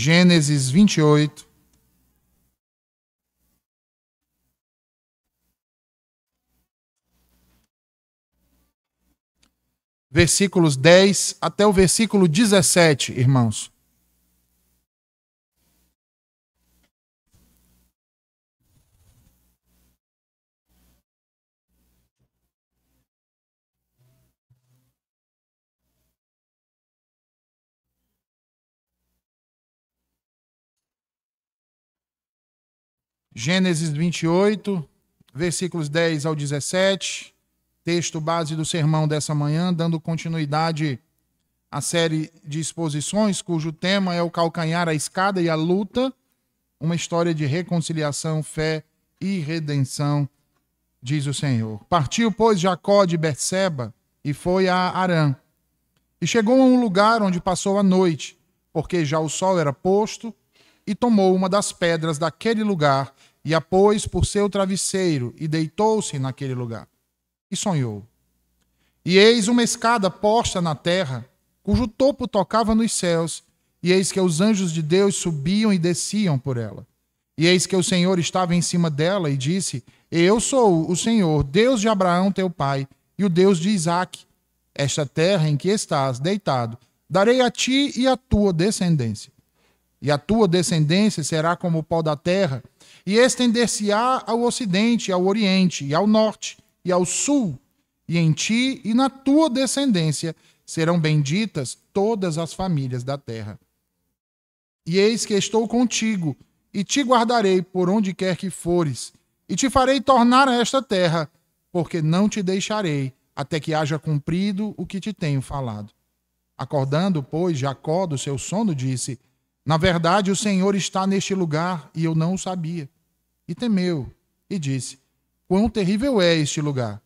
Gênesis 28. Versículos 10 até o versículo 17, irmãos. Gênesis 28, versículos 10 ao 17, texto base do sermão dessa manhã, dando continuidade à série de exposições, cujo tema é o calcanhar, a escada e a luta, uma história de reconciliação, fé e redenção, diz o Senhor. Partiu, pois, Jacó de Berseba e foi a Harã. E chegou a um lugar onde passou a noite, porque já o sol era posto, e tomou uma das pedras daquele lugar e a pôs por seu travesseiro e deitou-se naquele lugar. E sonhou. E eis uma escada posta na terra, cujo topo tocava nos céus, e eis que os anjos de Deus subiam e desciam por ela. E eis que o Senhor estava em cima dela e disse: Eu sou o Senhor, Deus de Abraão teu pai, e o Deus de Isaque. Esta terra em que estás deitado, darei a ti e à tua descendência. E a tua descendência será como o pó da terra, e estender-se-á ao ocidente, ao oriente, e ao norte, e ao sul. E em ti e na tua descendência serão benditas todas as famílias da terra. E eis que estou contigo, e te guardarei por onde quer que fores, e te farei tornar a esta terra, porque não te deixarei, até que haja cumprido o que te tenho falado. Acordando, pois, Jacó do seu sono, disse: Na verdade, o Senhor está neste lugar, e eu não o sabia. E temeu, e disse: Quão terrível é este lugar!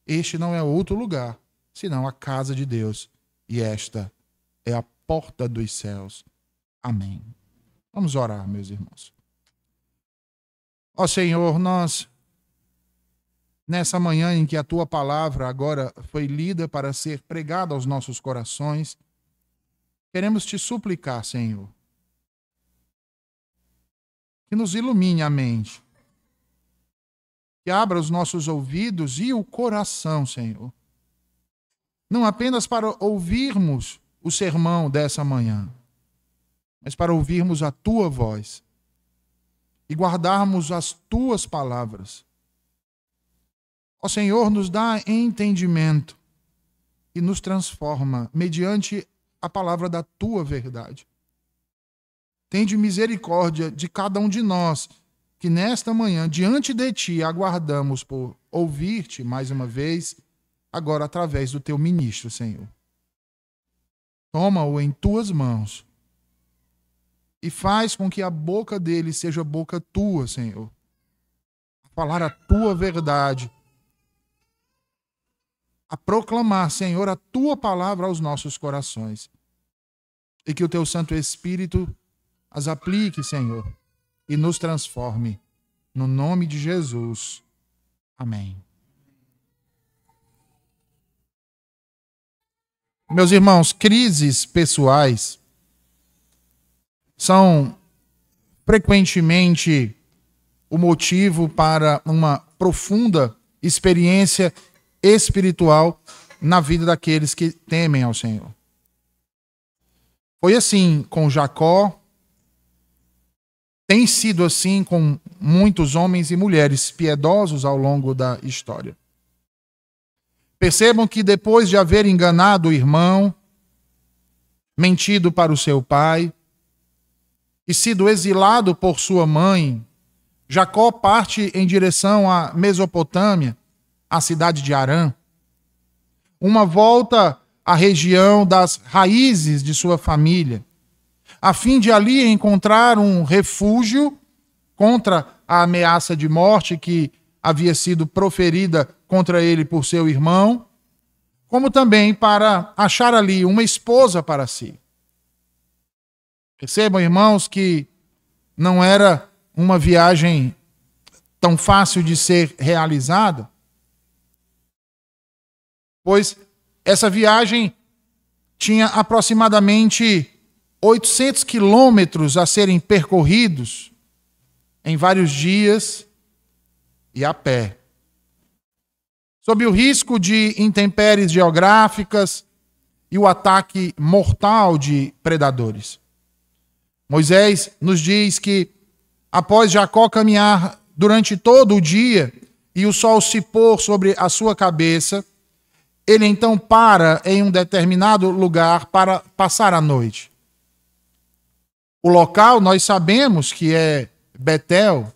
Este não é outro lugar, senão a casa de Deus, e esta é a porta dos céus. Amém. Vamos orar, meus irmãos. Ó Senhor, nós, nessa manhã em que a Tua palavra agora foi lida para ser pregada aos nossos corações, queremos Te suplicar, Senhor, que nos ilumine a mente, que abra os nossos ouvidos e o coração, Senhor. Não apenas para ouvirmos o sermão dessa manhã, mas para ouvirmos a Tua voz e guardarmos as Tuas palavras. Ó Senhor, nos dá entendimento e nos transforma mediante a palavra da Tua verdade. Tende misericórdia de cada um de nós, que nesta manhã, diante de Ti, aguardamos por ouvir-Te mais uma vez, agora através do Teu ministro, Senhor. Toma-o em Tuas mãos e faz com que a boca dele seja boca Tua, Senhor. A falar a Tua verdade, a proclamar, Senhor, a Tua palavra aos nossos corações. E que o Teu Santo Espírito as aplique, Senhor, e nos transforme. No nome de Jesus. Amém. Meus irmãos, crises pessoais são frequentemente o motivo para uma profunda experiência espiritual na vida daqueles que temem ao Senhor. Foi assim com Jacó, tem sido assim com muitos homens e mulheres piedosos ao longo da história. Percebam que depois de haver enganado o irmão, mentido para o seu pai e sido exilado por sua mãe, Jacó parte em direção à Mesopotâmia, a cidade de Harã, uma volta à região das raízes de sua família, a fim de ali encontrar um refúgio contra a ameaça de morte que havia sido proferida contra ele por seu irmão, como também para achar ali uma esposa para si. Percebam, irmãos, que não era uma viagem tão fácil de ser realizada, pois essa viagem tinha aproximadamente 800 quilômetros a serem percorridos em vários dias e a pé. Sob o risco de intempéries geográficas e o ataque mortal de predadores. Moisés nos diz que, após Jacó caminhar durante todo o dia e o sol se pôr sobre a sua cabeça, ele então para em um determinado lugar para passar a noite. O local nós sabemos que é Betel,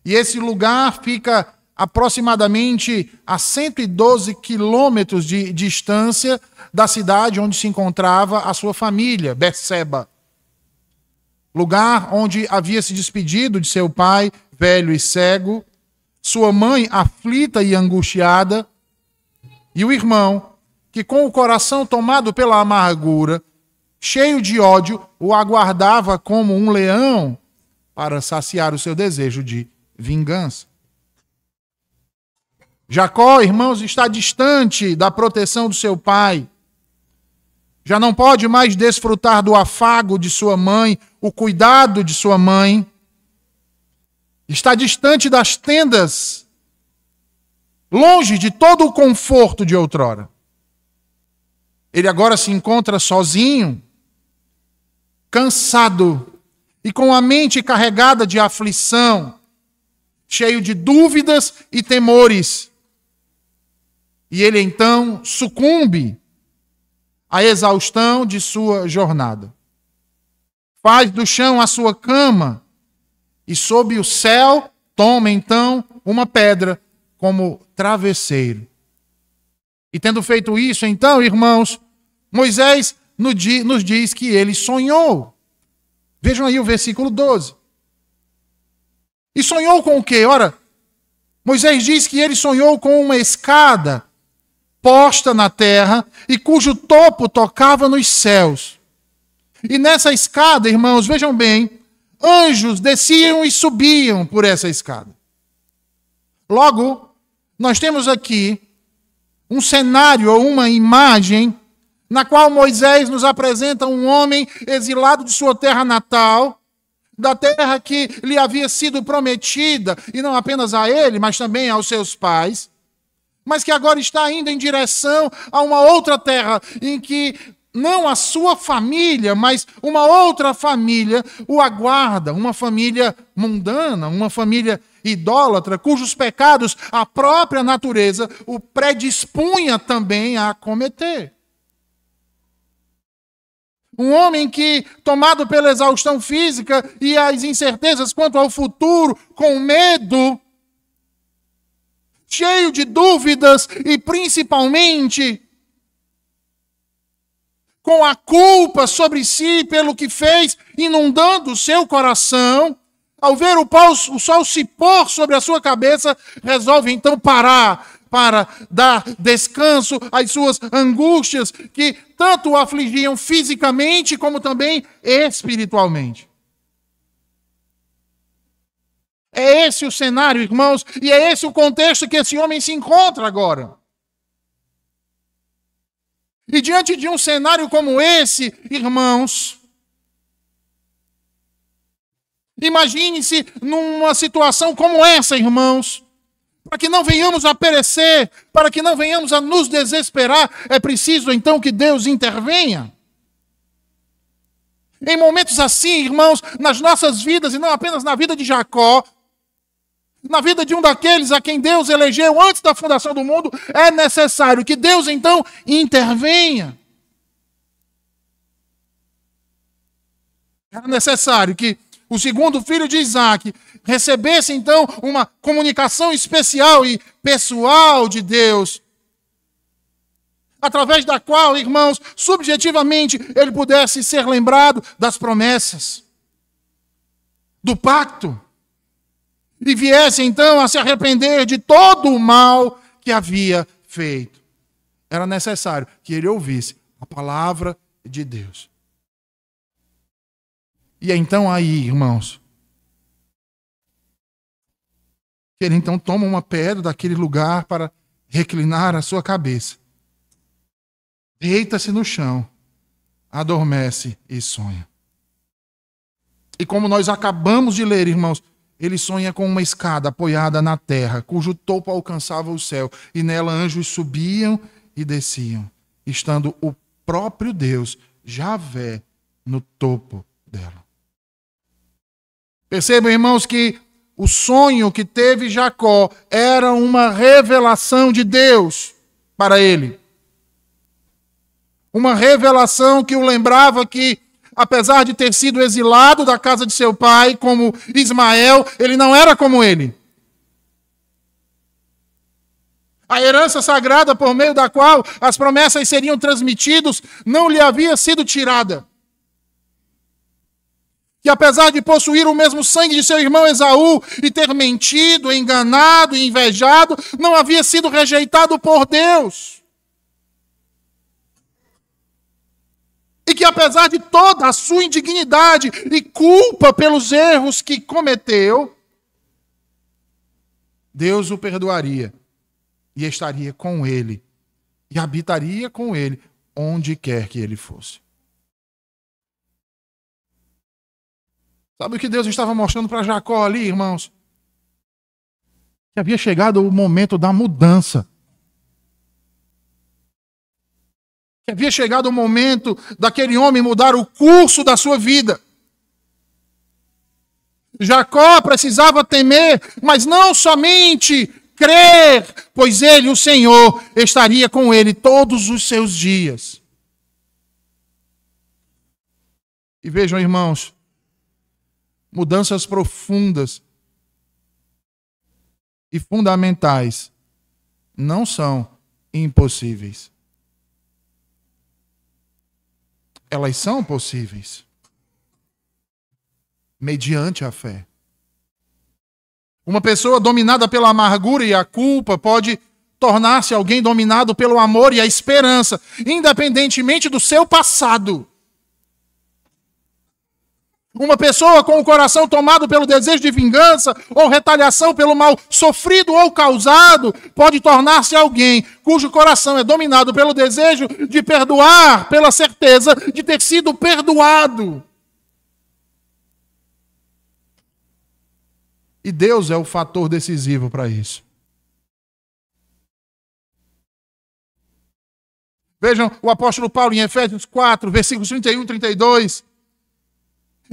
e esse lugar fica aproximadamente a 112 quilômetros de distância da cidade onde se encontrava a sua família, Berseba. Lugar onde havia se despedido de seu pai, velho e cego, sua mãe aflita e angustiada, e o irmão, que com o coração tomado pela amargura, cheio de ódio, o aguardava como um leão para saciar o seu desejo de vingança. Jacó, irmãos, está distante da proteção do seu pai. Já não pode mais desfrutar do afago de sua mãe, o cuidado de sua mãe. Está distante das tendas, longe de todo o conforto de outrora. Ele agora se encontra sozinho, cansado e com a mente carregada de aflição, cheio de dúvidas e temores. E ele então sucumbe à exaustão de sua jornada. Faz do chão a sua cama e sob o céu toma então uma pedra como travesseiro. E tendo feito isso, então, irmãos, Moisés nos diz que ele sonhou. Vejam aí o versículo 12. E sonhou com o quê? Ora, Moisés diz que ele sonhou com uma escada posta na terra e cujo topo tocava nos céus. E nessa escada, irmãos, vejam bem, anjos desciam e subiam por essa escada. Logo, nós temos aqui um cenário ou uma imagem na qual Moisés nos apresenta um homem exilado de sua terra natal, da terra que lhe havia sido prometida, e não apenas a ele, mas também aos seus pais, mas que agora está indo em direção a uma outra terra em que não a sua família, mas uma outra família o aguarda, uma família mundana, uma família idólatra, cujos pecados a própria natureza o predispunha também a cometer. Um homem que, tomado pela exaustão física e as incertezas quanto ao futuro, com medo, cheio de dúvidas e principalmente com a culpa sobre si pelo que fez, inundando o seu coração, ao ver o sol se pôr sobre a sua cabeça, resolve então parar para dar descanso às suas angústias que tanto o afligiam fisicamente como também espiritualmente. É esse o cenário, irmãos, e é esse o contexto que esse homem se encontra agora. E diante de um cenário como esse, irmãos, imagine-se numa situação como essa, irmãos. Para que não venhamos a perecer, para que não venhamos a nos desesperar, é preciso então que Deus intervenha. Em momentos assim, irmãos, nas nossas vidas, e não apenas na vida de Jacó, na vida de um daqueles a quem Deus elegeu antes da fundação do mundo, é necessário que Deus então intervenha. Era necessário que o segundo filho de Isaac recebesse então uma comunicação especial e pessoal de Deus, através da qual, irmãos, subjetivamente ele pudesse ser lembrado das promessas, do pacto, e viesse então a se arrepender de todo o mal que havia feito. Era necessário que ele ouvisse a palavra de Deus. E então aí, irmãos, ele então toma uma pedra daquele lugar para reclinar a sua cabeça. Deita-se no chão adormece e sonha. E como nós acabamos de ler, irmãos, ele sonha com uma escada apoiada na terra, cujo topo alcançava o céu, e nela anjos subiam e desciam, estando o próprio Deus, Javé, no topo dela. Percebam, irmãos, que o sonho que teve Jacó era uma revelação de Deus para ele. Uma revelação que o lembrava que, apesar de ter sido exilado da casa de seu pai, como Ismael, ele não era como ele. A herança sagrada por meio da qual as promessas seriam transmitidas não lhe havia sido tirada. Que apesar de possuir o mesmo sangue de seu irmão Esaú e ter mentido, enganado e invejado, não havia sido rejeitado por Deus. E que apesar de toda a sua indignidade e culpa pelos erros que cometeu, Deus o perdoaria e estaria com ele e habitaria com ele onde quer que ele fosse. Sabe o que Deus estava mostrando para Jacó ali, irmãos? Que havia chegado o momento da mudança. Que havia chegado o momento daquele homem mudar o curso da sua vida. Jacó precisava temer, mas não somente crer, pois ele, o Senhor, estaria com ele todos os seus dias. E vejam, irmãos, mudanças profundas e fundamentais não são impossíveis. Elas são possíveis, mediante a fé. Uma pessoa dominada pela amargura e a culpa pode tornar-se alguém dominado pelo amor e a esperança, independentemente do seu passado. Uma pessoa com o coração tomado pelo desejo de vingança ou retaliação pelo mal sofrido ou causado pode tornar-se alguém cujo coração é dominado pelo desejo de perdoar, pela certeza de ter sido perdoado. E Deus é o fator decisivo para isso. Vejam o apóstolo Paulo em Efésios 4, versículos 31 e 32.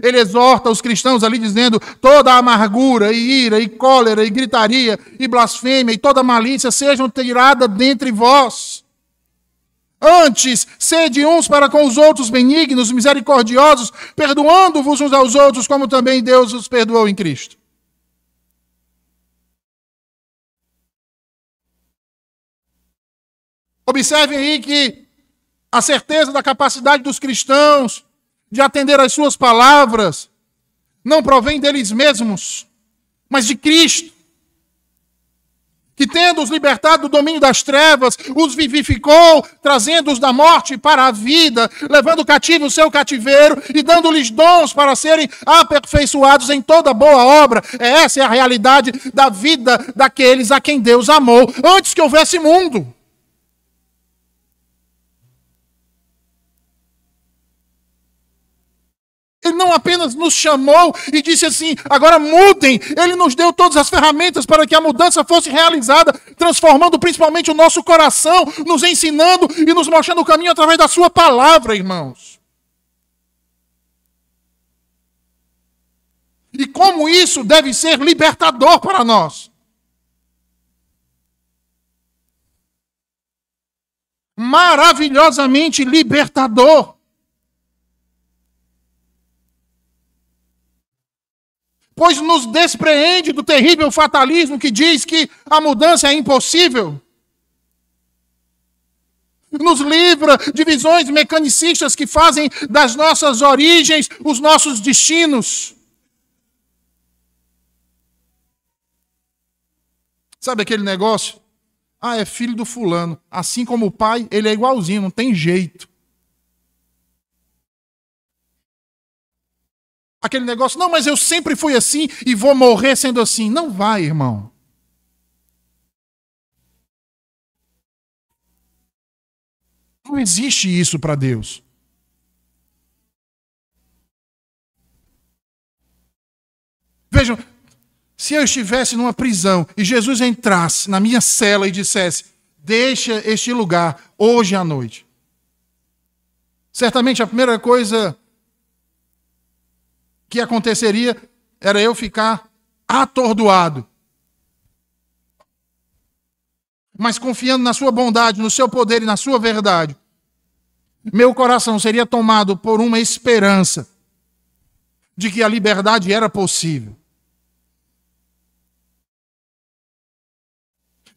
Ele exorta os cristãos ali dizendo: toda a amargura, e ira, e cólera, e gritaria, e blasfêmia, e toda malícia sejam tiradas dentre vós. Antes, sede uns para com os outros benignos, misericordiosos, perdoando-vos uns aos outros, como também Deus os perdoou em Cristo. Observem aí que a certeza da capacidade dos cristãos de atender às suas palavras não provém deles mesmos, mas de Cristo, que tendo-os libertado do domínio das trevas, os vivificou, trazendo-os da morte para a vida, levando cativo o seu cativeiro e dando-lhes dons para serem aperfeiçoados em toda boa obra. Essa é a realidade da vida daqueles a quem Deus amou antes que houvesse mundo. Ele não apenas nos chamou e disse assim: agora mudem. Ele nos deu todas as ferramentas para que a mudança fosse realizada, transformando principalmente o nosso coração, nos ensinando e nos mostrando o caminho através da sua palavra, irmãos. E como isso deve ser libertador para nós. Maravilhosamente libertador. Pois nos despreende do terrível fatalismo que diz que a mudança é impossível. Nos livra de visões mecanicistas que fazem das nossas origens os nossos destinos. Sabe aquele negócio? Ah, é filho do fulano. Assim como o pai, ele é igualzinho, não tem jeito. Aquele negócio, não, mas eu sempre fui assim e vou morrer sendo assim. Não vai, irmão. Não existe isso para Deus. Vejam, se eu estivesse numa prisão e Jesus entrasse na minha cela e dissesse: deixa este lugar hoje à noite. Certamente a primeira coisa que aconteceria era eu ficar atordoado. Mas confiando na sua bondade, no seu poder e na sua verdade, meu coração seria tomado por uma esperança de que a liberdade era possível.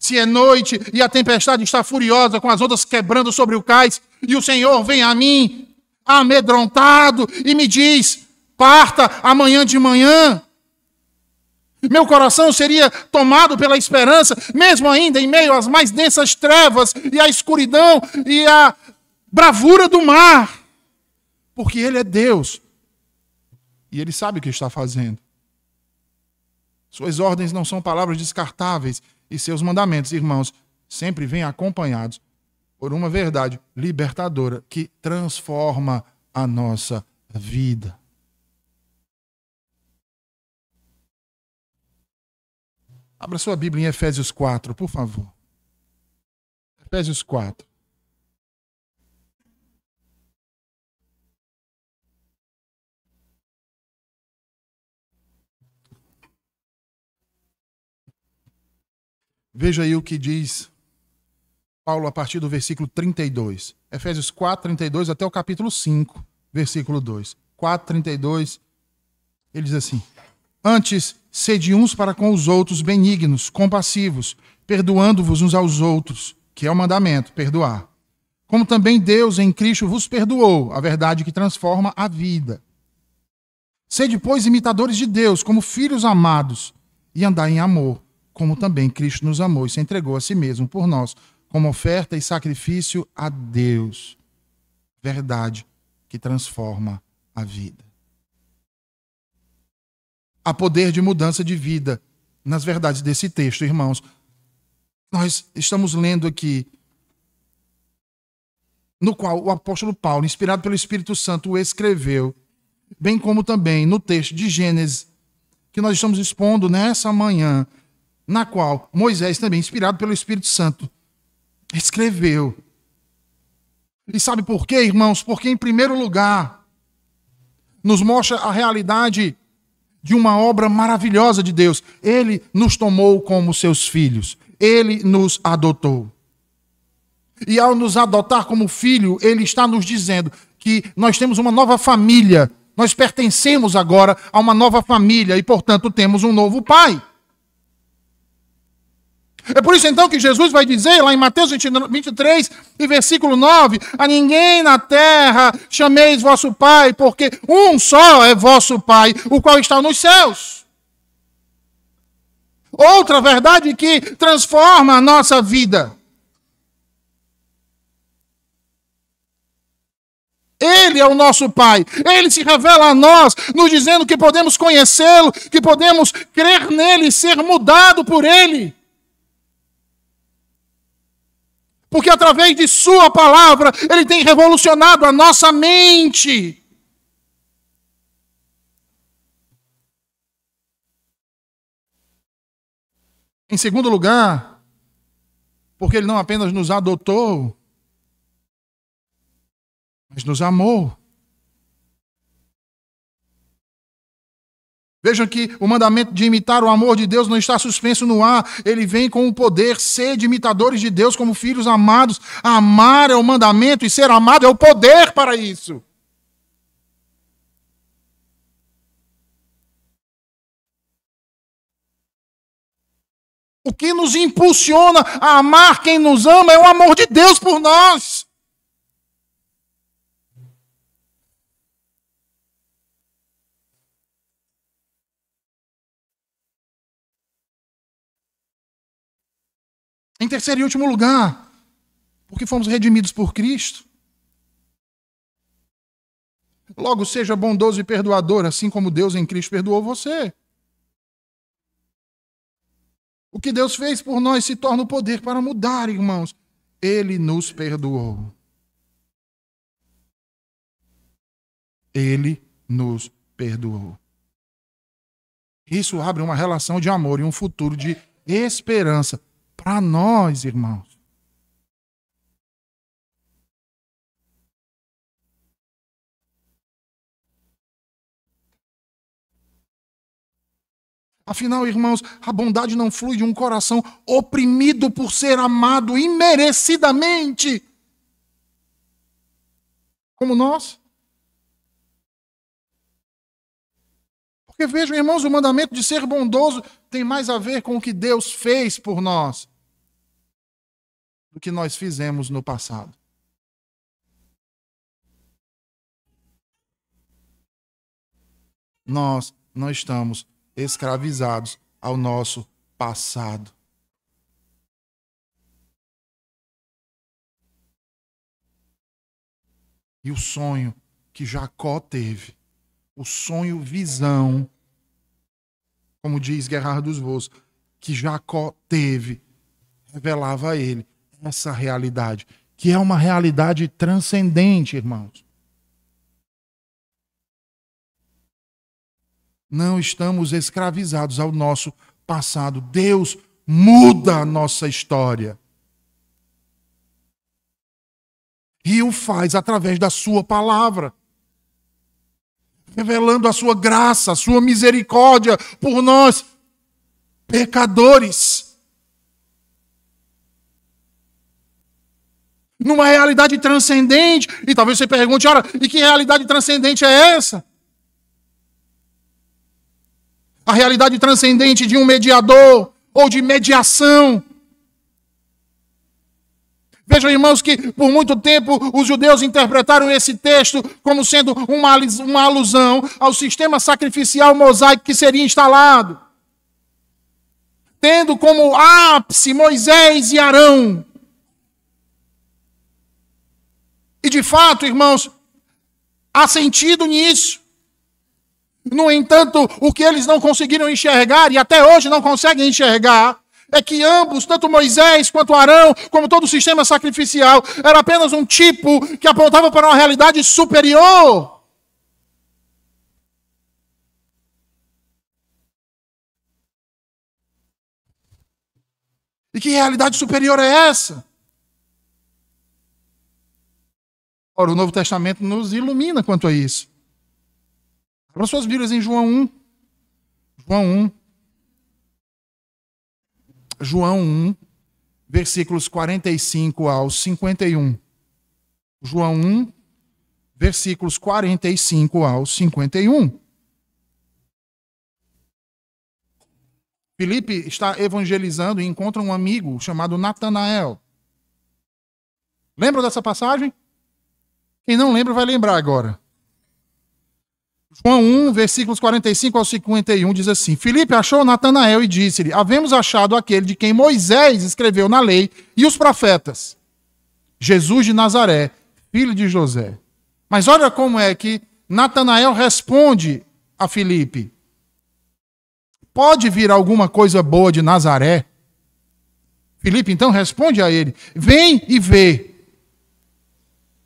Se é noite e a tempestade está furiosa, com as ondas quebrando sobre o cais, e o Senhor vem a mim, amedrontado, e me diz: parta amanhã de manhã. Meu coração seria tomado pela esperança, mesmo ainda em meio às mais densas trevas, e à escuridão, e à bravura do mar. Porque Ele é Deus. E Ele sabe o que está fazendo. Suas ordens não são palavras descartáveis. E seus mandamentos, irmãos, sempre vêm acompanhados por uma verdade libertadora que transforma a nossa vida. Abra sua Bíblia em Efésios 4, por favor. Efésios 4. Veja aí o que diz Paulo a partir do versículo 32. Efésios 4, 32 até o capítulo 5, versículo 2. 4, 32, ele diz assim: antes, sede uns para com os outros benignos, compassivos, perdoando-vos uns aos outros, que é o mandamento, perdoar. Como também Deus em Cristo vos perdoou, a verdade que transforma a vida. Sede, pois, imitadores de Deus, como filhos amados, e andai em amor, como também Cristo nos amou e se entregou a si mesmo por nós, como oferta e sacrifício a Deus. Verdade que transforma a vida. Há poder de mudança de vida nas verdades desse texto, irmãos. Nós estamos lendo aqui, no qual o apóstolo Paulo, inspirado pelo Espírito Santo, o escreveu, bem como também no texto de Gênesis, que nós estamos expondo nessa manhã, na qual Moisés, também inspirado pelo Espírito Santo, escreveu. E sabe por quê, irmãos? Porque, em primeiro lugar, nos mostra a realidade de uma obra maravilhosa de Deus. Ele nos tomou como seus filhos. Ele nos adotou. E ao nos adotar como filho, Ele está nos dizendo que nós temos uma nova família. Nós pertencemos agora a uma nova família e, portanto, temos um novo pai. É por isso então que Jesus vai dizer lá em Mateus 23 e versículo 9: a ninguém na terra chameis vosso pai, porque um só é vosso pai, o qual está nos céus. Outra verdade que transforma a nossa vida. Ele é o nosso Pai. Ele se revela a nós, nos dizendo que podemos conhecê-lo, que podemos crer nele e ser mudado por ele. Porque através de sua palavra, ele tem revolucionado a nossa mente. Em segundo lugar, porque ele não apenas nos adotou, mas nos amou. Vejam que o mandamento de imitar o amor de Deus não está suspenso no ar. Ele vem com o poder, sede imitadores de Deus como filhos amados. Amar é o mandamento e ser amado é o poder para isso. O que nos impulsiona a amar quem nos ama é o amor de Deus por nós. Em terceiro e último lugar, porque fomos redimidos por Cristo. Logo, seja bondoso e perdoador, assim como Deus em Cristo perdoou você. O que Deus fez por nós se torna o poder para mudar, irmãos. Ele nos perdoou. Ele nos perdoou. Isso abre uma relação de amor e um futuro de esperança para nós, irmãos. Afinal, irmãos, a bondade não flui de um coração oprimido por ser amado imerecidamente, como nós. Porque vejam, irmãos, o mandamento de ser bondoso tem mais a ver com o que Deus fez por nós do que nós fizemos no passado. Nós não estamos escravizados ao nosso passado. E o sonho que Jacó teve, o sonho visão, como diz Gerhard dos Vos, que Jacó teve, revelava a ele essa realidade, que é uma realidade transcendente, irmãos. Não estamos escravizados ao nosso passado. Deus muda a nossa história. E o faz através da sua palavra, revelando a sua graça, a sua misericórdia por nós, pecadores. Numa realidade transcendente. E talvez você pergunte, ora, e que realidade transcendente é essa? A realidade transcendente de um mediador ou de mediação. Vejam, irmãos, que por muito tempo os judeus interpretaram esse texto como sendo uma alusão ao sistema sacrificial mosaico que seria instalado, tendo como ápice Moisés e Arão. E de fato, irmãos, há sentido nisso. No entanto, o que eles não conseguiram enxergar, e até hoje não conseguem enxergar, é que ambos, tanto Moisés quanto Arão, como todo o sistema sacrificial, era apenas um tipo que apontava para uma realidade superior. E que realidade superior é essa? Ora, o Novo Testamento nos ilumina quanto a isso. Abra suas Bíblias em João 1. João 1, versículos 45 ao 51. João 1, versículos 45 ao 51. Filipe está evangelizando e encontra um amigo chamado Natanael. Lembra dessa passagem? Quem não lembra vai lembrar agora. João 1, versículos 45 ao 51, diz assim: Filipe achou Natanael e disse-lhe: havemos achado aquele de quem Moisés escreveu na lei e os profetas, Jesus de Nazaré, filho de José. Mas olha como é que Natanael responde a Filipe: pode vir alguma coisa boa de Nazaré? Filipe então responde a ele: vem e vê.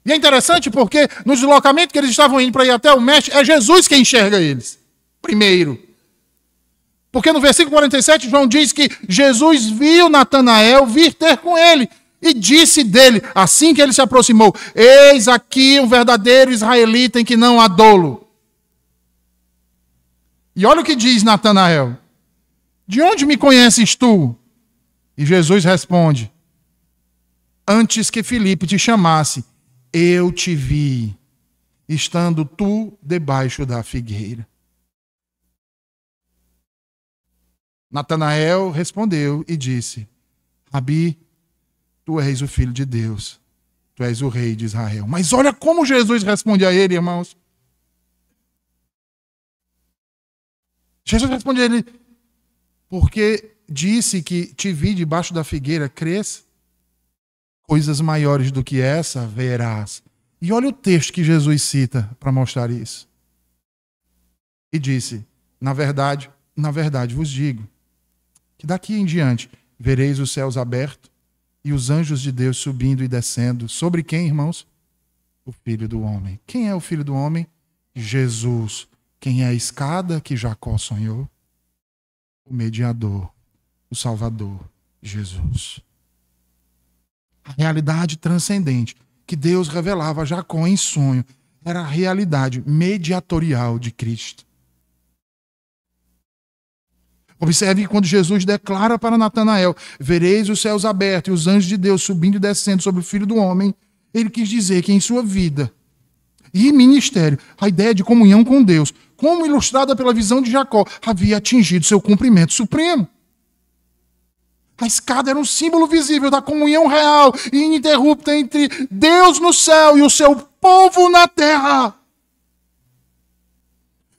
E é interessante porque no deslocamento que eles estavam indo para ir até o mestre, é Jesus quem enxerga eles, primeiro. Porque no versículo 47, João diz que Jesus viu Natanael vir ter com ele e disse dele, assim que ele se aproximou: eis aqui um verdadeiro israelita em que não há dolo. E olha o que diz Natanael: de onde me conheces tu? E Jesus responde: antes que Filipe te chamasse, eu te vi, estando tu debaixo da figueira. Natanael respondeu e disse: Rabi, tu és o Filho de Deus, tu és o Rei de Israel. Mas olha como Jesus responde a ele, irmãos. Jesus responde a ele: porque disse que te vi debaixo da figueira, crês? Coisas maiores do que essa verás. E olha o texto que Jesus cita para mostrar isso. E disse: na verdade vos digo, que daqui em diante vereis os céus abertos e os anjos de Deus subindo e descendo. Sobre quem, irmãos? O Filho do Homem. Quem é o Filho do Homem? Jesus. Quem é a escada que Jacó sonhou? o mediador, o Salvador, Jesus. A realidade transcendente que Deus revelava a Jacó em sonho era a realidade mediatorial de Cristo. Observe que quando Jesus declara para Natanael: vereis os céus abertos e os anjos de Deus subindo e descendo sobre o Filho do Homem, ele quis dizer que em sua vida e ministério, a ideia de comunhão com Deus, como ilustrada pela visão de Jacó, havia atingido seu cumprimento supremo. A escada era um símbolo visível da comunhão real e ininterrupta entre Deus no céu e o seu povo na terra.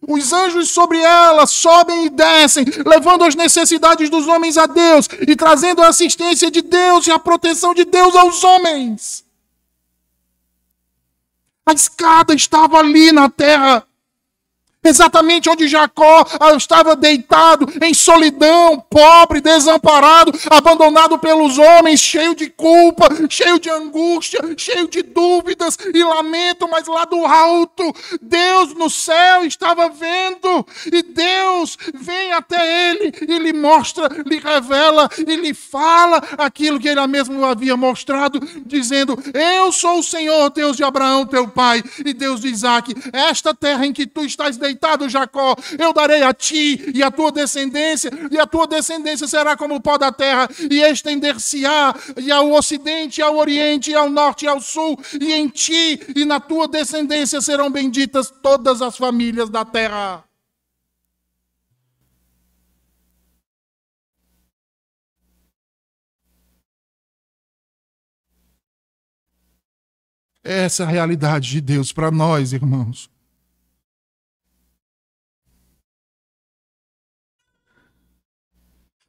Os anjos sobre ela sobem e descem, levando as necessidades dos homens a Deus e trazendo a assistência de Deus e a proteção de Deus aos homens. A escada estava ali na terra, exatamente onde Jacó estava deitado, em solidão, pobre, desamparado, abandonado pelos homens, cheio de culpa, cheio de angústia, cheio de dúvidas e lamento, mas lá do alto, Deus no céu estava vendo, e Deus vem até ele e lhe mostra, lhe revela e lhe fala aquilo que ele mesmo havia mostrado, dizendo: eu sou o Senhor, Deus de Abraão, teu pai, e Deus de Isaque. Esta terra em que tu estás deitado, Jacó, eu darei a ti e a tua descendência será como o pó da terra, e estender-se-á e ao ocidente, e ao oriente, e ao norte, e ao sul, e em ti e na tua descendência serão benditas todas as famílias da terra. Essa é a realidade de Deus para nós, irmãos.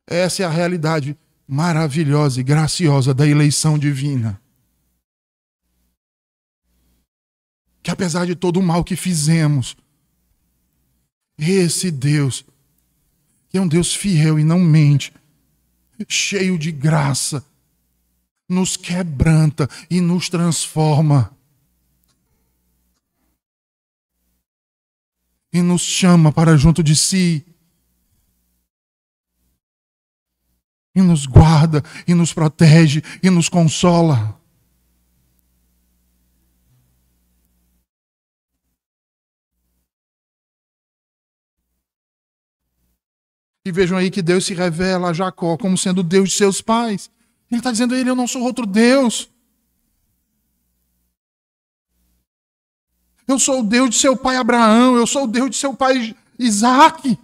Essa é a realidade maravilhosa e graciosa da eleição divina. Que apesar de todo o mal que fizemos, esse Deus, que é um Deus fiel e não mente, cheio de graça, nos quebranta e nos transforma. E nos chama para junto de si. E nos guarda, e nos protege, e nos consola. E vejam aí que Deus se revela a Jacó como sendo o Deus de seus pais. Ele está dizendo a ele: eu não sou outro Deus. Eu sou o Deus de seu pai Abraão, eu sou o Deus de seu pai Isaque.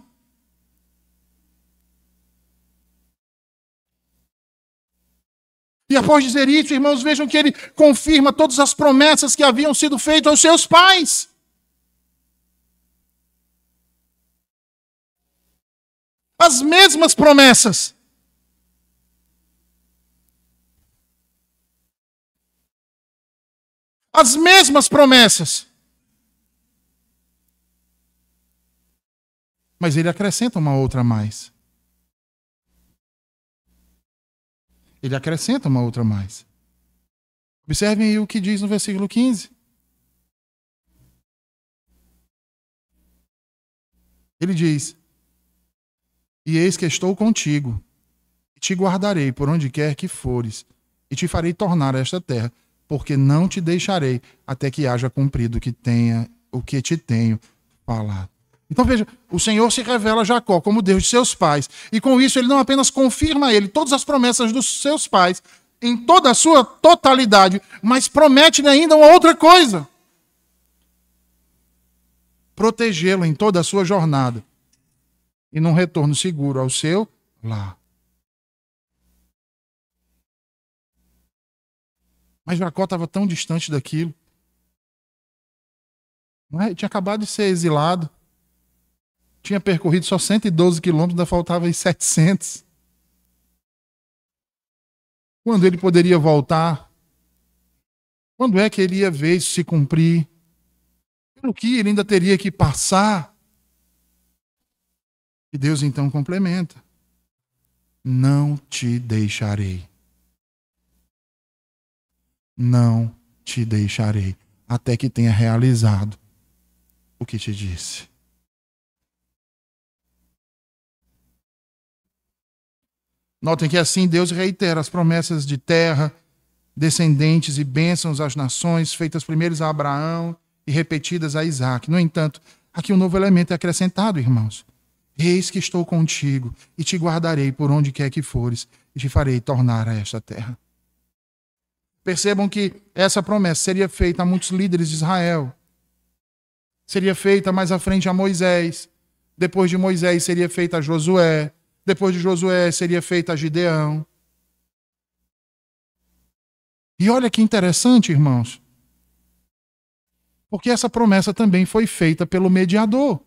E após dizer isso, irmãos, vejam que ele confirma todas as promessas que haviam sido feitas aos seus pais. As mesmas promessas. As mesmas promessas. Mas ele acrescenta uma outra a mais. Ele acrescenta uma outra a mais. Observem aí o que diz no versículo 15. Ele diz: e eis que estou contigo, e te guardarei por onde quer que fores, e te farei tornar a esta terra, porque não te deixarei até que haja cumprido o que te tenho falado. Então veja, o Senhor se revela a Jacó como Deus de seus pais, e com isso ele não apenas confirma a ele todas as promessas dos seus pais, em toda a sua totalidade, mas promete-lhe ainda uma outra coisa: protegê-lo em toda a sua jornada, e num retorno seguro ao seu lar. Mas Jacó estava tão distante daquilo. Não é? Ele tinha acabado de ser exilado. Tinha percorrido só 112 quilômetros, ainda faltava 700. Quando ele poderia voltar? Quando é que ele ia ver isso se cumprir? Pelo que ele ainda teria que passar? E Deus então complementa: não te deixarei. Não te deixarei até que tenha realizado o que te disse. Notem que assim Deus reitera as promessas de terra, descendentes e bênçãos às nações, feitas primeiro a Abraão e repetidas a Isaac. No entanto, aqui um novo elemento é acrescentado, irmãos. Eis que estou contigo e te guardarei por onde quer que fores e te farei tornar a esta terra. Percebam que essa promessa seria feita a muitos líderes de Israel. Seria feita mais à frente a Moisés. Depois de Moisés seria feita a Josué. Depois de Josué seria feita a Gideão. E olha que interessante, irmãos. Porque essa promessa também foi feita pelo mediador,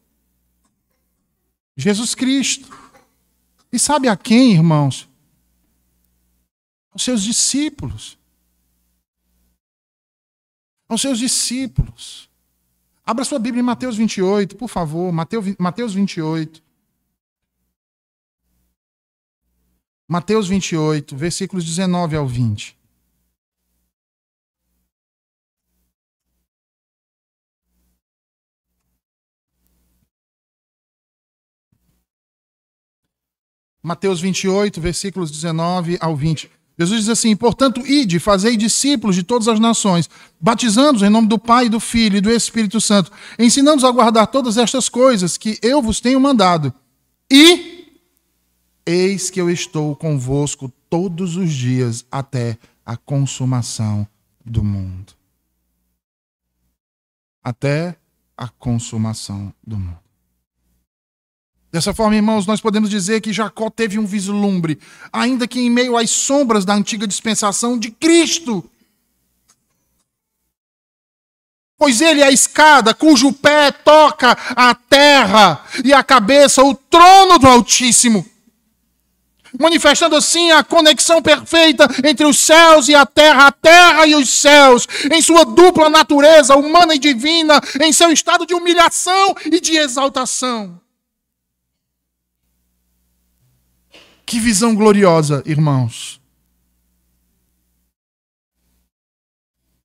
Jesus Cristo. E sabe a quem, irmãos? Aos seus discípulos. Aos seus discípulos. Abra sua Bíblia em Mateus 28, por favor. Mateus 28. Mateus 28, versículos 19 ao 20. Mateus 28, versículos 19 ao 20. Jesus diz assim: portanto, ide, fazei discípulos de todas as nações, batizando-os em nome do Pai, do Filho e do Espírito Santo, ensinando-os a guardar todas estas coisas que eu vos tenho mandado. E eis que eu estou convosco todos os dias até a consumação do mundo. Até a consumação do mundo. Dessa forma, irmãos, nós podemos dizer que Jacó teve um vislumbre, ainda que em meio às sombras da antiga dispensação, de Cristo. Pois ele é a escada cujo pé toca a terra e a cabeça o trono do Altíssimo, manifestando assim a conexão perfeita entre os céus e a terra e os céus, em sua dupla natureza humana e divina, em seu estado de humilhação e de exaltação. Que visão gloriosa, irmãos.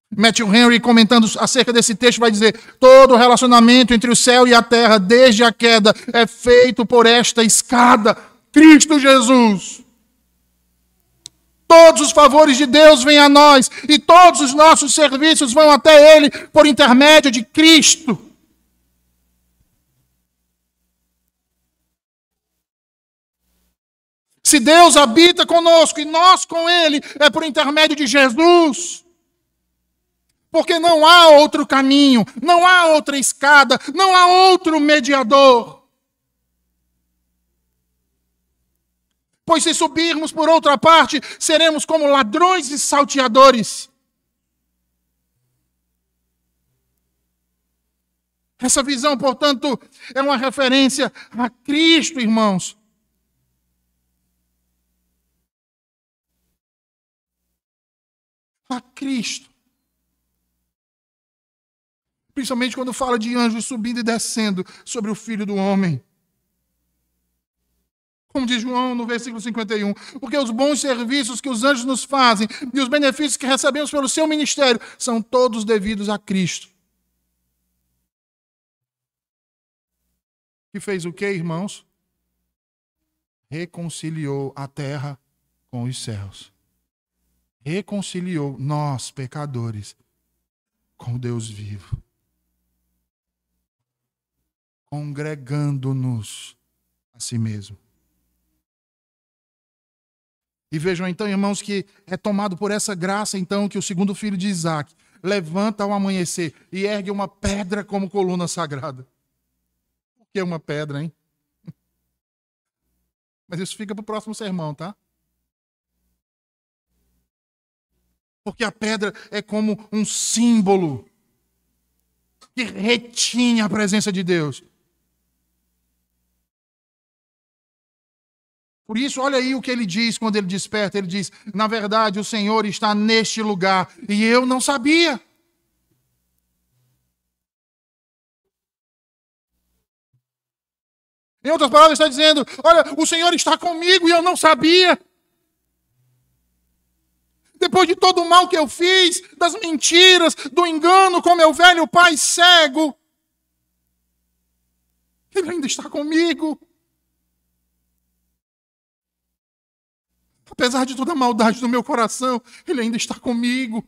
Matthew Henry, comentando acerca desse texto, vai dizer: todo relacionamento entre o céu e a terra, desde a queda, é feito por esta escada, Cristo Jesus. Todos os favores de Deus vêm a nós, e todos os nossos serviços vão até Ele por intermédio de Cristo. Se Deus habita conosco e nós com Ele, é por intermédio de Jesus. Porque não há outro caminho, não há outra escada, não há outro mediador. Pois se subirmos por outra parte, seremos como ladrões e salteadores. Essa visão, portanto, é uma referência a Cristo, irmãos. A Cristo. Principalmente quando fala de anjos subindo e descendo sobre o Filho do Homem. Como diz João no versículo 51, porque os bons serviços que os anjos nos fazem e os benefícios que recebemos pelo seu ministério são todos devidos a Cristo. Que fez o quê, irmãos? Reconciliou a terra com os céus. Reconciliou nós, pecadores, com Deus vivo. Congregando-nos a si mesmo. E vejam então, irmãos, que é tomado por essa graça, então, que o segundo filho de Isaac levanta ao amanhecer e ergue uma pedra como coluna sagrada. Por que uma pedra, hein? Mas isso fica para o próximo sermão, tá? Porque a pedra é como um símbolo que retinha a presença de Deus. Por isso, olha aí o que ele diz quando ele desperta. Ele diz: na verdade, o Senhor está neste lugar e eu não sabia. Em outras palavras, está dizendo: olha, o Senhor está comigo e eu não sabia. Depois de todo o mal que eu fiz, das mentiras, do engano com meu velho pai cego, Ele ainda está comigo. Apesar de toda a maldade do meu coração, Ele ainda está comigo.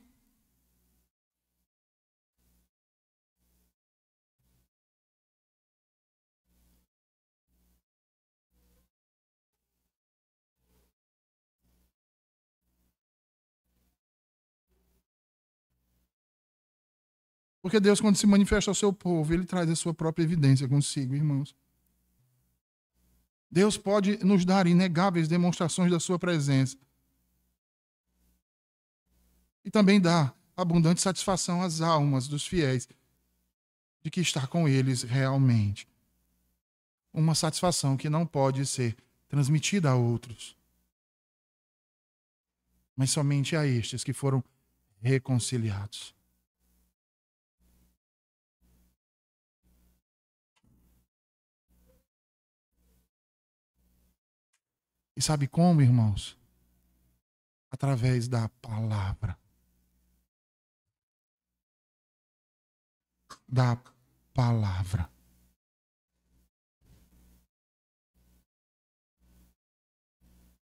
Porque Deus, quando se manifesta ao seu povo, Ele traz a sua própria evidência consigo, irmãos. Deus pode nos dar inegáveis demonstrações da sua presença. E também dar abundante satisfação às almas dos fiéis de que está com eles realmente. Uma satisfação que não pode ser transmitida a outros, mas somente a estes que foram reconciliados. E sabe como, irmãos? Através da palavra. Da palavra.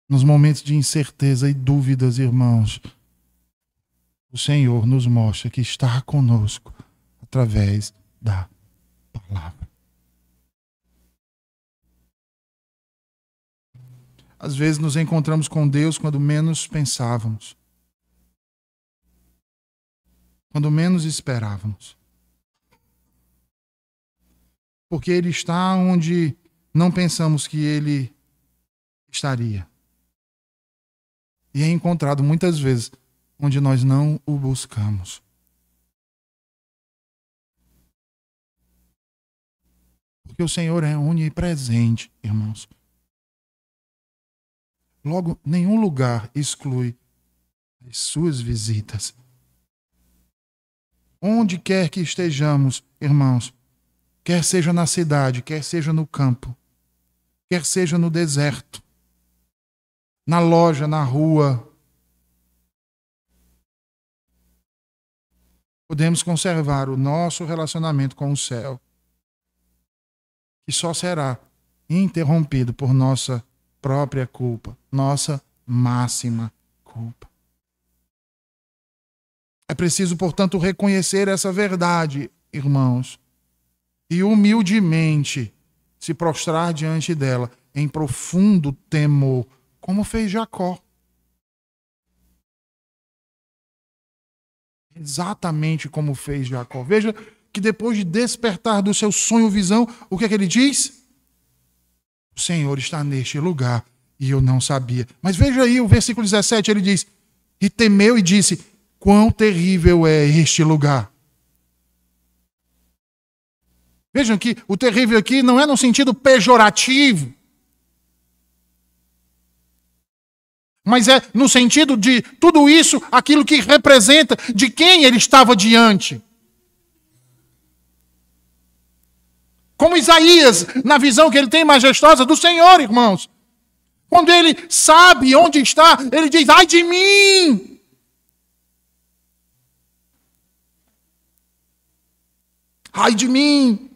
Nos momentos de incerteza e dúvidas, irmãos, o Senhor nos mostra que está conosco através da palavra. Às vezes nos encontramos com Deus quando menos pensávamos, quando menos esperávamos. Porque Ele está onde não pensamos que Ele estaria. E é encontrado muitas vezes onde nós não o buscamos. Porque o Senhor é onipresente, irmãos. Logo, nenhum lugar exclui as suas visitas. Onde quer que estejamos, irmãos, quer seja na cidade, quer seja no campo, quer seja no deserto, na loja, na rua, podemos conservar o nosso relacionamento com o céu, que só será interrompido por nossa própria culpa, nossa máxima culpa. É preciso, portanto, reconhecer essa verdade, irmãos, e humildemente se prostrar diante dela em profundo temor, como fez Jacó. Exatamente como fez Jacó. Veja que depois de despertar do seu sonho-visão, o que é que ele diz? O Senhor está neste lugar e eu não sabia. Mas veja aí o versículo 17, ele diz: e temeu e disse: quão terrível é este lugar. Vejam que o terrível aqui não é no sentido pejorativo, mas é no sentido de tudo isso, aquilo que representa de quem ele estava diante. Como Isaías, na visão que ele tem majestosa do Senhor, irmãos. Quando ele sabe onde está, ele diz: ai de mim! Ai de mim!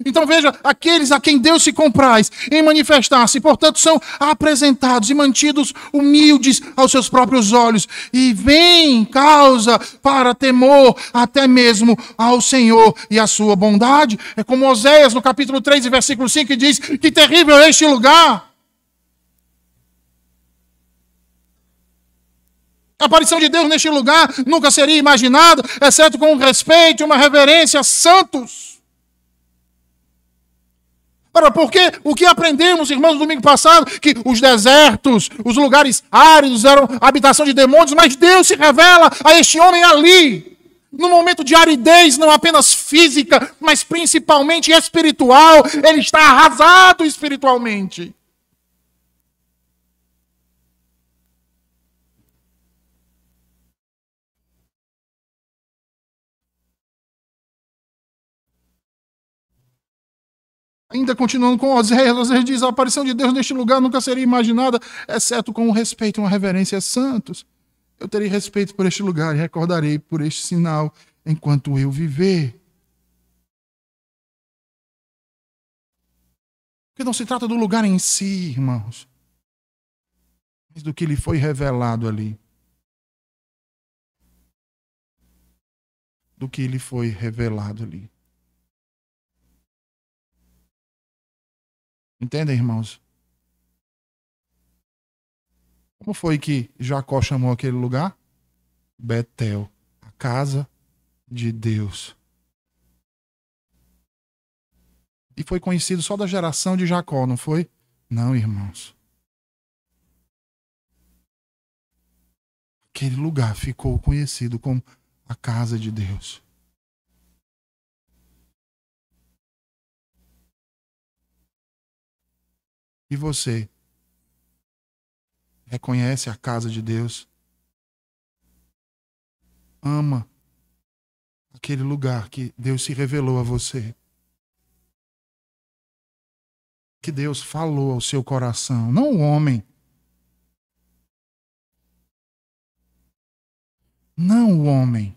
Então veja, aqueles a quem Deus se compraz em manifestar-se, portanto, são apresentados e mantidos humildes aos seus próprios olhos, e vem causa para temor até mesmo ao Senhor e à sua bondade. É como Oséias, no capítulo 3, versículo 5, que diz: que terrível é este lugar! A aparição de Deus neste lugar nunca seria imaginada, exceto com um respeito e uma reverência santos. Ora, porque o que aprendemos, irmãos, no domingo passado, que os desertos, os lugares áridos eram habitação de demônios, mas Deus se revela a este homem ali, no momento de aridez, não apenas física, mas principalmente espiritual. Ele está arrasado espiritualmente. Ainda continuando com Oséias, ele diz: a aparição de Deus neste lugar nunca seria imaginada, exceto com um respeito e uma reverência santos. Eu terei respeito por este lugar e recordarei por este sinal enquanto eu viver. Porque não se trata do lugar em si, irmãos, do que lhe foi revelado ali. Do que lhe foi revelado ali. Entendem, irmãos? Como foi que Jacó chamou aquele lugar? Betel, a casa de Deus. E foi conhecido só da geração de Jacó, não foi? Não, irmãos. Aquele lugar ficou conhecido como a casa de Deus. E você reconhece a casa de Deus? Ama aquele lugar que Deus se revelou a você? Que Deus falou ao seu coração, não o homem. Não o homem.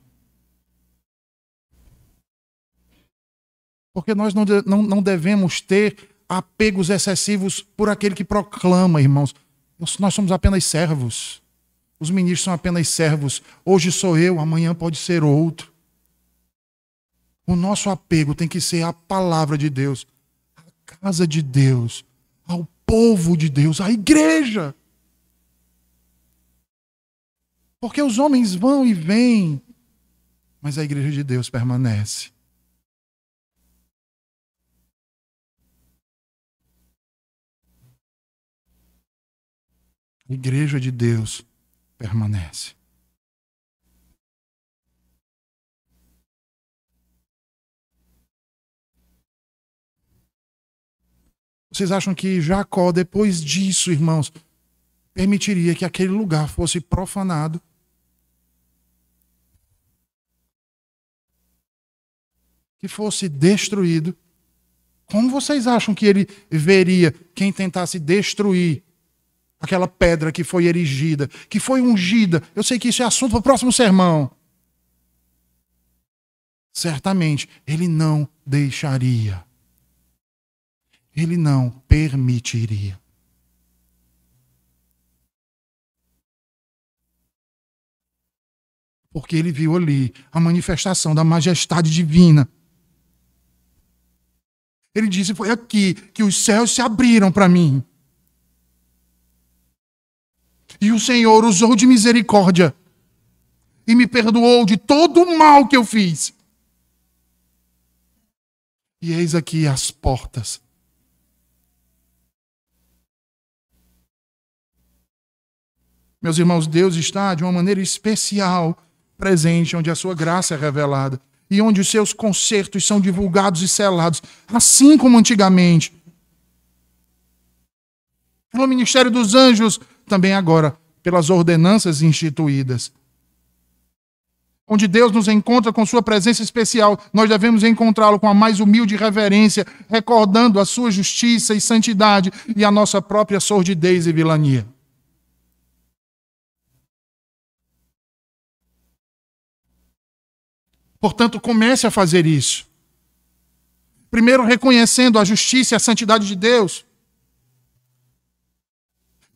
Porque nós não devemos ter apegos excessivos por aquele que proclama, irmãos. Nós somos apenas servos. Os ministros são apenas servos. Hoje sou eu, amanhã pode ser outro. O nosso apego tem que ser à palavra de Deus, à casa de Deus, ao povo de Deus, à igreja. Porque os homens vão e vêm, mas a igreja de Deus permanece. A igreja de Deus permanece. Vocês acham que Jacó, depois disso, irmãos, permitiria que aquele lugar fosse profanado? Que fosse destruído? Como vocês acham que ele veria quem tentasse destruir aquela pedra que foi erigida, que foi ungida? Eu sei que isso é assunto para o próximo sermão. Certamente, ele não deixaria. Ele não permitiria. Porque ele viu ali a manifestação da majestade divina. Ele disse, foi aqui que os céus se abriram para mim. E o Senhor usou de misericórdia e me perdoou de todo o mal que eu fiz. E eis aqui as portas. Meus irmãos, Deus está de uma maneira especial presente onde a sua graça é revelada e onde os seus concertos são divulgados e selados, assim como antigamente. Pelo ministério dos anjos, também agora pelas ordenanças instituídas. Onde Deus nos encontra com sua presença especial, nós devemos encontrá-lo com a mais humilde reverência, recordando a sua justiça e santidade e a nossa própria sordidez e vilania. Portanto, comece a fazer isso. Primeiro, reconhecendo a justiça e a santidade de Deus.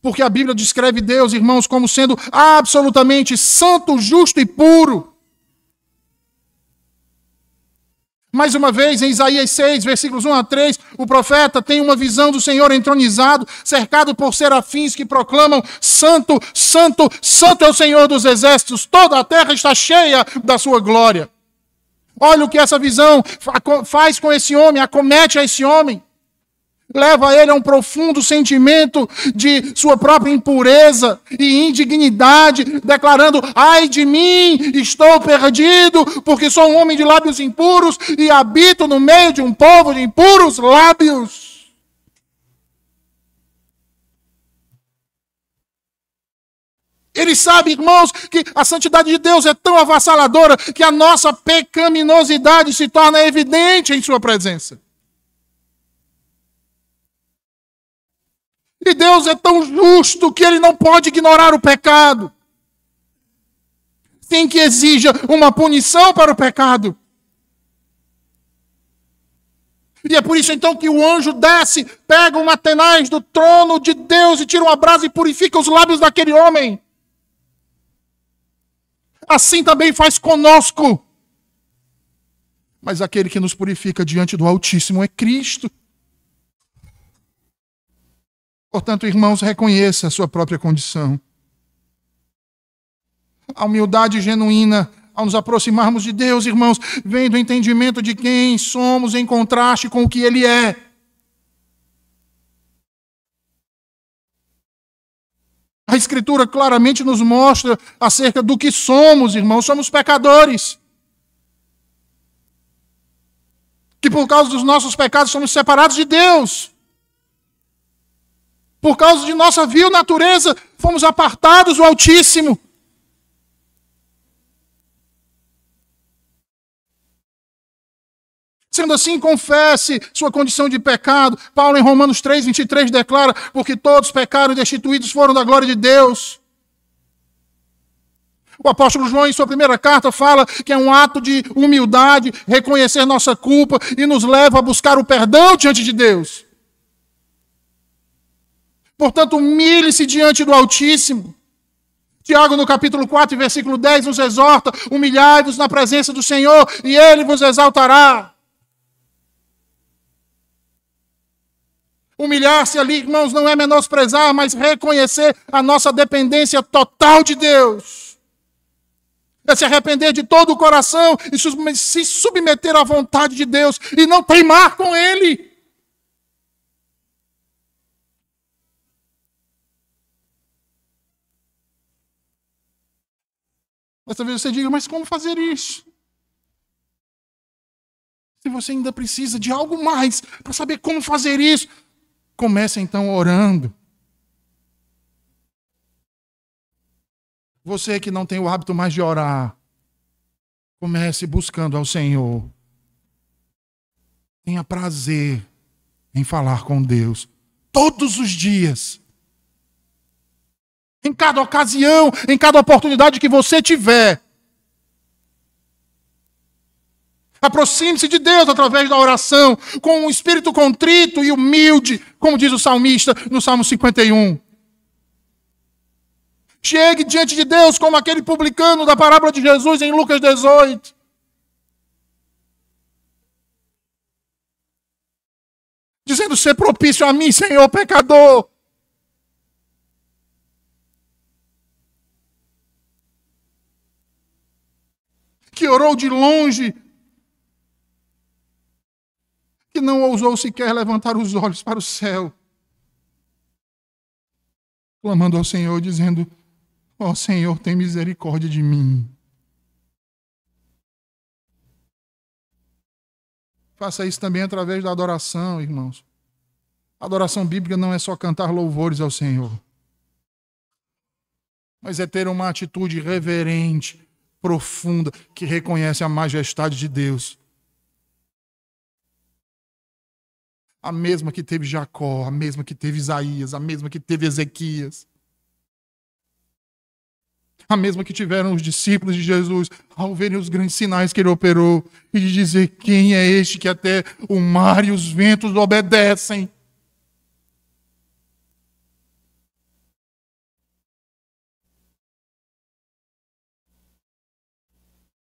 Porque a Bíblia descreve Deus, irmãos, como sendo absolutamente santo, justo e puro. Mais uma vez, em Isaías 6, versículos 1 a 3, o profeta tem uma visão do Senhor entronizado, cercado por serafins que proclamam: Santo, Santo, Santo é o Senhor dos exércitos, toda a terra está cheia da sua glória. Olha o que essa visão faz com esse homem, acomete a esse homem. Leva ele a um profundo sentimento de sua própria impureza e indignidade, declarando: ai de mim, estou perdido, porque sou um homem de lábios impuros e habito no meio de um povo de impuros lábios. Ele sabe, irmãos, que a santidade de Deus é tão avassaladora que a nossa pecaminosidade se torna evidente em sua presença. E Deus é tão justo que ele não pode ignorar o pecado. Sem que exija uma punição para o pecado. E é por isso então que o anjo desce, pega uma tenaz do trono de Deus e tira uma brasa e purifica os lábios daquele homem. Assim também faz conosco. Mas aquele que nos purifica diante do Altíssimo é Cristo. Portanto, irmãos, reconheça a sua própria condição. A humildade genuína, ao nos aproximarmos de Deus, irmãos, vem do entendimento de quem somos em contraste com o que Ele é. A Escritura claramente nos mostra acerca do que somos, irmãos. Somos pecadores. Que por causa dos nossos pecados somos separados de Deus. Por causa de nossa vil natureza, fomos apartados do Altíssimo. Sendo assim, confesse sua condição de pecado. Paulo, em Romanos 3:23, declara: porque todos pecaram e destituídos foram da glória de Deus. O apóstolo João, em sua primeira carta, fala que é um ato de humildade reconhecer nossa culpa e nos leva a buscar o perdão diante de Deus. Portanto, humilhe-se diante do Altíssimo. Tiago, no capítulo 4, versículo 10, nos exorta: humilhai-vos na presença do Senhor e Ele vos exaltará. Humilhar-se ali, irmãos, não é menosprezar, mas reconhecer a nossa dependência total de Deus. É se arrepender de todo o coração e se submeter à vontade de Deus e não teimar com Ele. Dessa vez você diga: mas como fazer isso? Se você ainda precisa de algo mais para saber como fazer isso, comece então orando. Você que não tem o hábito mais de orar, comece buscando ao Senhor. Tenha prazer em falar com Deus todos os dias. Em cada ocasião, em cada oportunidade que você tiver. Aproxime-se de Deus através da oração, com um espírito contrito e humilde, como diz o salmista no Salmo 51. Chegue diante de Deus como aquele publicano da parábola de Jesus em Lucas 18. Dizendo: ser propício a mim, Senhor, pecador. Que orou de longe, que não ousou sequer levantar os olhos para o céu, clamando ao Senhor, dizendo: ó Senhor, tem misericórdia de mim. Faça isso também através da adoração, irmãos. A adoração bíblica não é só cantar louvores ao Senhor, mas é ter uma atitude reverente, profunda, que reconhece a majestade de Deus. A mesma que teve Jacó, a mesma que teve Isaías, a mesma que teve Ezequias. A mesma que tiveram os discípulos de Jesus ao verem os grandes sinais que ele operou e de dizer: quem é este que até o mar e os ventos obedecem?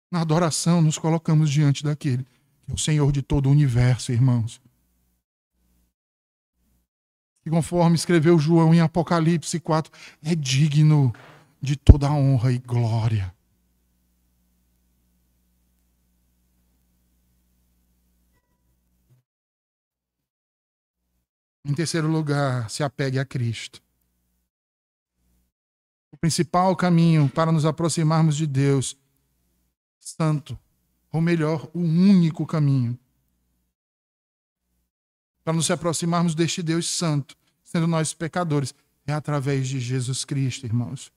Na adoração nos colocamos diante daquele que é o Senhor de todo o universo, irmãos. E conforme escreveu João em Apocalipse 4, é digno de toda a honra e glória. Em terceiro lugar, se apegue a Cristo. O principal caminho para nos aproximarmos de Deus Santo, ou melhor, o único caminho para nos aproximarmos deste Deus Santo, sendo nós pecadores, é através de Jesus Cristo, irmãos.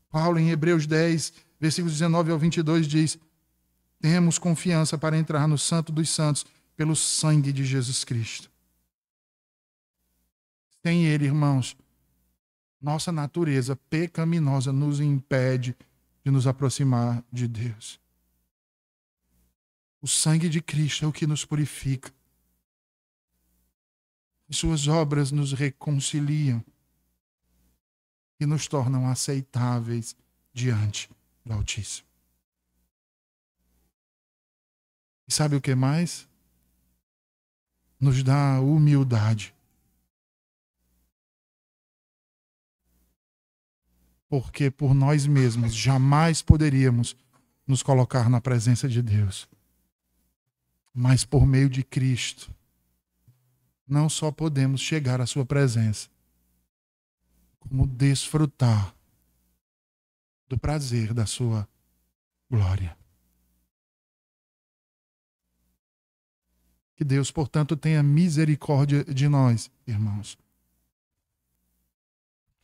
Paulo, em Hebreus 10, versículos 19 ao 22, diz: temos confiança para entrar no Santo dos Santos pelo sangue de Jesus Cristo. Sem Ele, irmãos, nossa natureza pecaminosa nos impede de nos aproximar de Deus. O sangue de Cristo é o que nos purifica. As suas obras nos reconciliam e nos tornam aceitáveis diante do Altíssimo. E sabe o que mais? Nos dá humildade. Porque por nós mesmos jamais poderíamos nos colocar na presença de Deus. Mas por meio de Cristo, não só podemos chegar à sua presença, como desfrutar do prazer da sua glória. Que Deus, portanto, tenha misericórdia de nós, irmãos.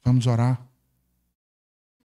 Vamos orar.